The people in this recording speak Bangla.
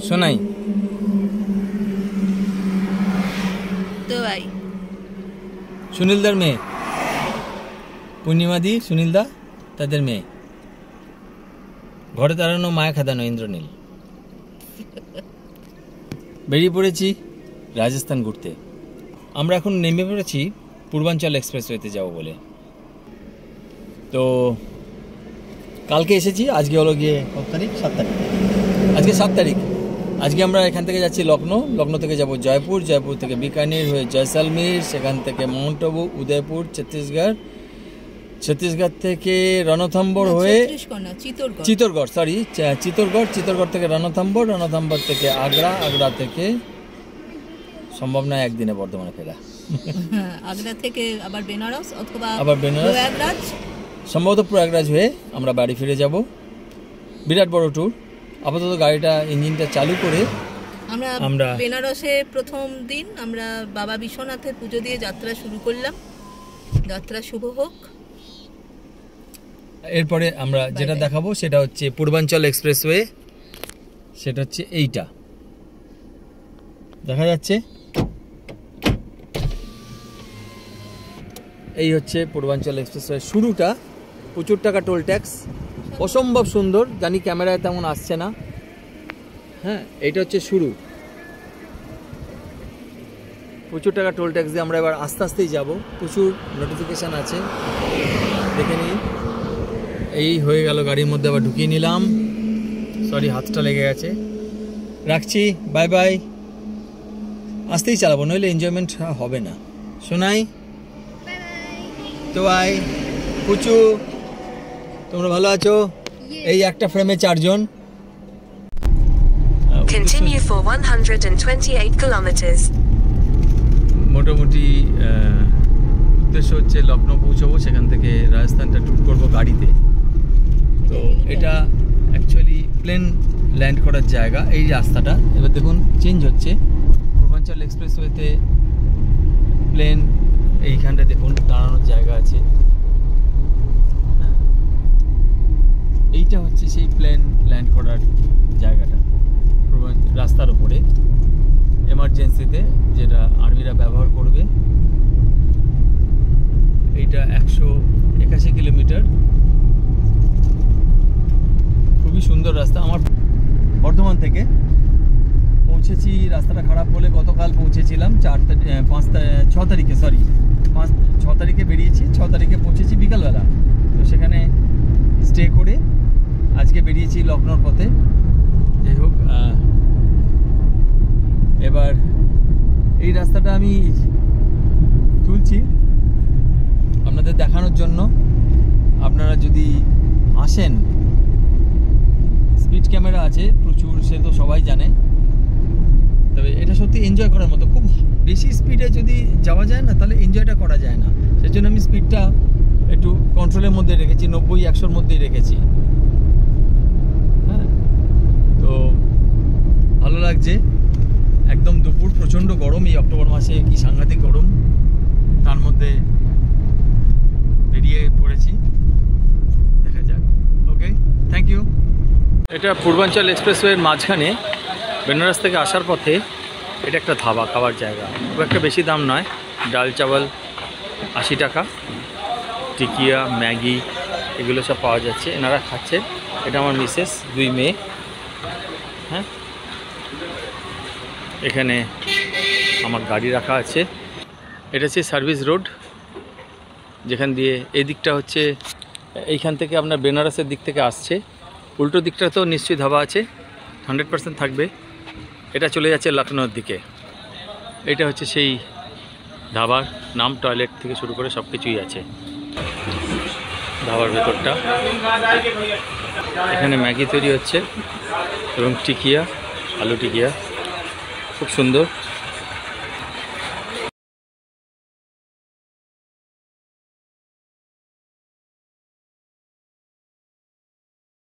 সোনাই তো ভাই সুনীলদার মেয়ে, পূর্ণিমাদি সুনীলদা তাদের মেয়ে, ঘরে দাঁড়ানো মায়া খাদানো ইন্দ্রনীল। বেরিয়ে পড়েছি রাজস্থান ঘুরতে। আমরা এখন নেমে পড়েছি পূর্বাঞ্চল এক্সপ্রেসওয়েতে যাব বলে। তো কালকে এসেছি, আজকে হলো গিয়ে কত তারিখ? 7 তারিখ। আজকে 7 তারিখ। আজকে আমরা এখান থেকে যাচ্ছি লখনৌ, লখনৌ থেকে যাব জয়পুর, জয়পুর থেকে বিকানির হয়ে জয়সালমীর, সেখান থেকে মাউন্ট আবু, উদয়পুর, ছত্তিশগড়, ছত্তিশগড় থেকে রণথম্বর হয়ে চিত্তরগড়, চিত্তরগড় থেকে রণথম্বর, রণথম্বর থেকে আগ্রা, আগ্রা থেকে সম্ভব নয় একদিনে বর্ধমানে ফেরা, আগ্রা থেকে আবার বেনারস অথবা আবার বেনারস, প্রয়াগরাজ, সম্ভবত প্রয়াগরাজ হয়ে আমরা বাড়ি ফিরে যাব। বিরাট বড় ট্যুর। আপাতত গাড়িটা ইঞ্জিনটা চালু করে আমরা বেনারসে প্রথম দিন আমরা বাবা বিশ্বনাথের পুজো দিয়ে যাত্রা শুরু করলাম। যাত্রা শুভ হোক। এরপরে আমরা যেটা দেখাবো সেটা হচ্ছে পূর্বাঞ্চল এক্সপ্রেসওয়ে, সেটা হচ্ছে এইটা দেখা যাচ্ছে, এই হচ্ছে পূর্বাঞ্চল এক্সপ্রেসওয়ে শুরুটা। প্রচুর টাকা টোল ট্যাক্স, অসম্ভব সুন্দর, জানি ক্যামেরায় তেমন আসছে না। হ্যাঁ, এইটা হচ্ছে শুরু। প্রচুর টাকা টোল ট্যাক্স দিয়ে আমরা এবার আস্তে আস্তেই যাব। প্রচুর নোটিফিকেশান আছে, দেখে নিই। এই হয়ে গেল, গাড়ির মধ্যে আবার ঢুকিয়ে নিলাম। সরি, হাতটা লেগে গেছে। রাখছি, বাই বাই। আস্তেই চালাবো, নইলে এনজয়মেন্ট হবে না। শোনাই তো ভাই, পুচু তোমরা ভালো আছো? এই একটা ফ্রেমে 4 জন। Continue for 128 kilometers. মোটামুটি উদ্দেশ্য হচ্ছে লখনৌ পৌঁছবো, সেখান থেকে রাজস্থানটা ট্যুর করবো গাড়িতে। তো এটা অ্যাকচুয়ালি প্লেন ল্যান্ড করার জায়গা, এই রাস্তাটা। এবার দেখুন চেঞ্জ হচ্ছে। পূর্বাঞ্চল এক্সপ্রেসওয়েতে প্লেন এইখানটা দেখুন দাঁড়ানোর জায়গা আছে। হ্যাঁ, এইটা হচ্ছে সেই প্লেন ল্যান্ড করার জায়গাটা রাস্তার উপরে, এমার্জেন্সিতে যেটা আর্মিরা ব্যবহার করবে। এইটা 181 কিলোমিটার, খুবই সুন্দর রাস্তা। আমার বর্ধমান থেকে পৌঁছেছি, রাস্তাটা খারাপ বলে গতকাল পৌঁছেছিলাম 6 তারিখে, সরি 6 তারিখে বেরিয়েছি, 6 তারিখে পৌঁছেছি বিকালবেলা। তো সেখানে স্টে করে আজকে বেরিয়েছি লখনৌর পথে। যাই হোক, এবার এই রাস্তাটা আমি তুলছি আপনাদের দেখানোর জন্য। আপনারা যদি আসেন, স্পিড ক্যামেরা আছে প্রচুর, সে তো সবাই জানে। তবে এটা সত্যি এনজয় করার মতো। খুব বেশি স্পিডে যদি যাওয়া যায় না, তাহলে এনজয়টা করা যায় না। সেই জন্য আমি স্পিডটা একটু কন্ট্রোলের মধ্যে রেখেছি, 90-100-র মধ্যেই রেখেছি। হ্যাঁ, তো ভালো লাগছে। একদম দুপুর, প্রচণ্ড গরম। এই অক্টোবর মাসে কি সাংঘাতিক গরম, তার মধ্যে বেরিয়ে পড়েছি। দেখা যাক। ওকে, থ্যাংক ইউ। এটা পূর্বাঞ্চল এক্সপ্রেসওয়ের মাঝখানে বেনারস থেকে আসার পথে এটা একটা ধাবা, খাওয়ার জায়গা। খুব একটা বেশি দাম নয়, ডাল চাওয়াল 80 টাকা, টিকিয়া, ম্যাগি এগুলো সব পাওয়া যাচ্ছে। এনারা খাচ্ছে। এটা আমার মিসেস, 2 মেয়ে। হ্যাঁ, এখানে আমার গাড়ি রাখা আছে। এটা হচ্ছে সার্ভিস রোড, যেখান দিয়ে এই দিকটা হচ্ছে, এইখান থেকে আপনার বেনারসের দিক থেকে আসছে। উল্টো দিকটা তো নিশ্চয়ই ধাবা আছে, 100% থাকবে। এটা চলে যাচ্ছে লখনৌর দিকে। এটা হচ্ছে সেই ধাবার নাম, টয়লেট থেকে শুরু করে সব কিছুই আছে ধাবার ভেতরটা। এখানে ম্যাগি তৈরি হচ্ছে এবং টিকিয়া, আলু টিকিয়া, খুব সুন্দর।